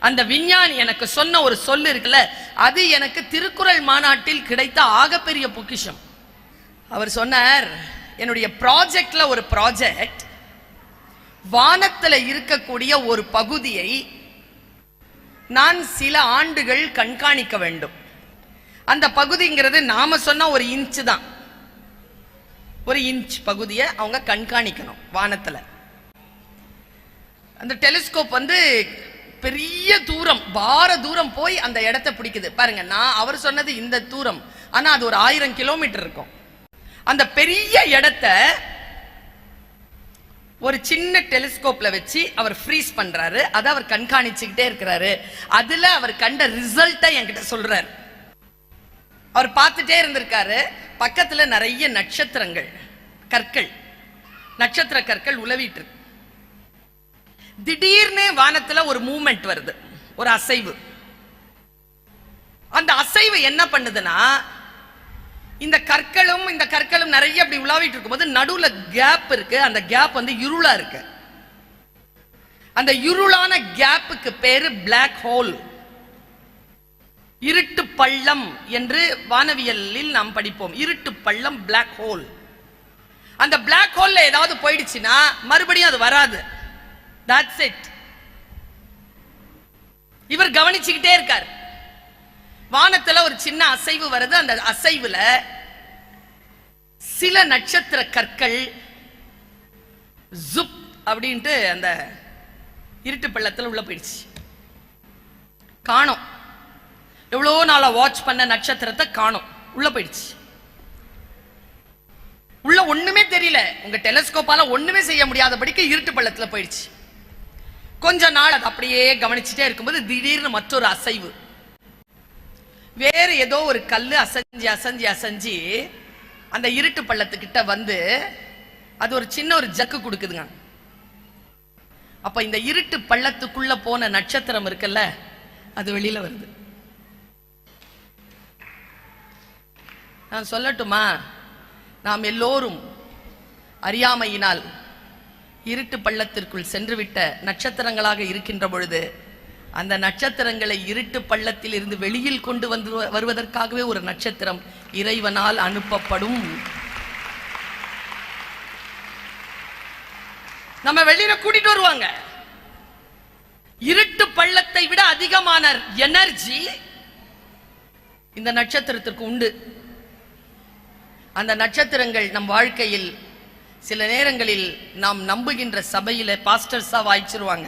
அந்த விஞ்ஞானி எனக்கு சொன்ன ஒரு சொல் இருக்குல்ல, அது எனக்கு திருக்குறள் மாநாட்டில் கிடைத்த ஆகப்பெரிய பொக்கிஷம். அவர் சொன்னார், என்னுடைய ப்ராஜெக்ட்ல ஒரு ப்ராஜெக்ட், வானத்தில் இருக்கக்கூடிய ஒரு பகுதியை நான் சில ஆண்டுகள் கண்காணிக்க வேண்டும். அந்த பகுதிங்கிறது நாம சொன்ன ஒரு இன்ச் தான், ஒரு இன்ச் பகுதியை அவங்க கண்காணிக்கணும் வானத்துல. அந்த டெலிஸ்கோப் வந்து பெரிய தூரம், பார தூரம் போய் அந்த இடத்தை பிடிக்குது பாருங்க. நான் அவர் சொன்னது இந்த தூரம், ஆனா அது ஒரு 1000 கிலோமீட்டர் இருக்கும். அந்த பெரிய இடத்தை ஒரு சின்ன டெலிஸ்கோப்ல வச்சு அவர் ஃப்ரீஸ் பண்றாரு. அதை அவர் கண்காணிச்சுக்கிட்டே இருக்கிறாரு. அதுல அவர் கண்ட ரிசல்ட்டை என்கிட்ட சொல்றாரு. அவர் பார்த்துட்டே இருந்திருக்காரு. பக்கத்துல நிறைய நட்சத்திரங்கள், கற்கள், நட்சத்திர கற்கள் உலவிட்டு இருக்கு. திடீர்னு வானத்துல ஒரு மூவ்மெண்ட் வருது, ஒரு அசைவு. அந்த அசைவு என்ன பண்ணுதுன்னா, இந்த கற்களும் நிறைய அப்படி உலாவிட்டு இருக்கும்போது நடுவுல கேப் இருக்கு. அந்த கேப் வந்து இருளா இருக்கு. அந்த இருளான கேப்புக்கு பேரு பிளாக் ஹோல், இருட்டு பள்ளம் என்று வானவியலில் நாம் படிப்போம். இருட்டு பள்ளம், பிளாக் ஹோல். அந்த பிளாக் ஹோல்ல ஏதாவது போயிடுச்சுன்னா மறுபடியும் அது வராது. That's it. இவர் கவனிச்சுக்கிட்டே இருக்கார். வானத்துல ஒரு சின்ன அசைவு வருது. அந்த அசைவுல சில நட்சத்திர கற்கள் ஜுப் அப்படின்ட்டு அந்த இருட்டு பள்ளத்துல உள்ள போயிடுச்சு. காணோம். எவ்வளோ நாளா வாட்ச் பண்ண நட்சத்திரத்தை காணோம், உள்ள போயிடுச்சு. உள்ள ஒண்ணுமே தெரியல. உங்க டெலிஸ்கோப்பால ஒண்ணுமே செய்ய முடியாதபடிக்கு இருட்டு பள்ளத்துல போயிடுச்சு. கொஞ்ச நாள் அது அப்படியே கவனிச்சுட்டே இருக்கும்போது திடீர்னு மற்றொரு அசைவு. வேற ஏதோ ஒரு கல்லு அசைஞ்சு அந்த இருட்டு பள்ளத்துக்கிட்ட வந்து அது ஒரு சின்ன ஒரு ஜக்கு கொடுக்குதுங்க. அப்ப இந்த இருட்டு பள்ளத்துக்குள்ள போன நட்சத்திரம் இருக்குல்ல, அது வெளியில வருது. நான் சொல்லட்டுமா, நாம் எல்லோரும் அறியாமையினால் இருட்டு பள்ளத்திற்குள் சென்றுவிட்ட நட்சத்திரங்களாக இருக்கின்ற பொழுது, அந்த நட்சத்திரங்களை இருட்டு பள்ளத்தில் இருந்து வெளியில் கொண்டு வந்து வருவதற்காகவே ஒரு நட்சத்திரம் இறைவனால் அனுப்பப்படும். நம்ம வெளியில கூட்டிட்டு வருவாங்க. இருட்டு பள்ளத்தை விட அதிகமான எனர்ஜி இந்த நட்சத்திரத்திற்கு உண்டு. அந்த நட்சத்திரங்கள் நம் வாழ்க்கையில் சில நேரங்களில் நாம் நம்புகின்ற சபையில பாஸ்டர்ஸா வாய்ச்சிருவாங்க.